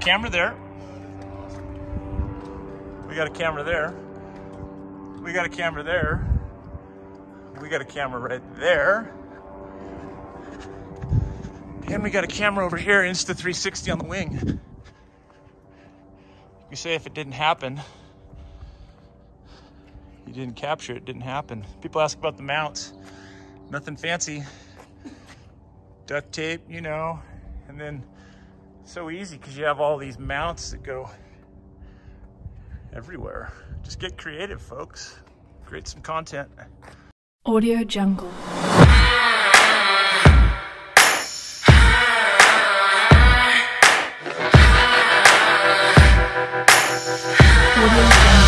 camera there. We got a camera there. We got a camera there. We got a camera right there. And we got a camera over here, Insta360 on the wing. You say if it didn't happen, you didn't capture it, didn't happen. People ask about the mounts. Nothing fancy. Duct tape, you know, and then so easy because you have all these mounts that go everywhere. Just get creative, folks. Create some content. Audio Jungle. Audio Jungle.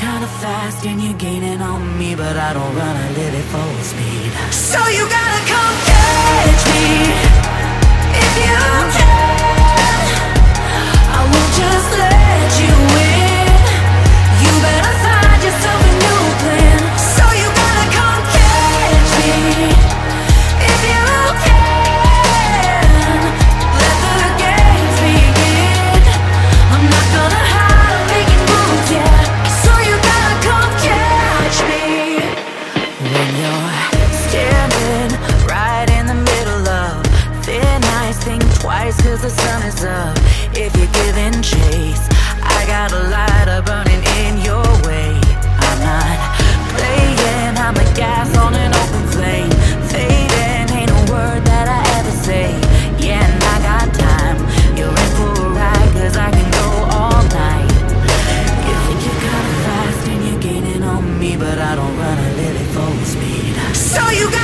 kinda fast and you're gaining on me, but I don't run, I live it full speed. So you gotta come catch me if you can. I won't just let you in. You better find yourself a new plan. So you gotta come catch me if you can. Let the games begin. I'm not gonna hide, I'm making moves, yeah. So you gotta come catch me when you're standing right in the middle of thin ice. Think twice, cause the sun is up. If you're giving chase, I got a lighter burning in your way. I'm not playing, I'm the gas on an open flame. Fading, ain't a word that I ever say. Yeah, and I got time, you're in for a ride, cause I can go all night. You think you're kinda fast and you're gaining on me, but I don't run, I live it full speed. So you got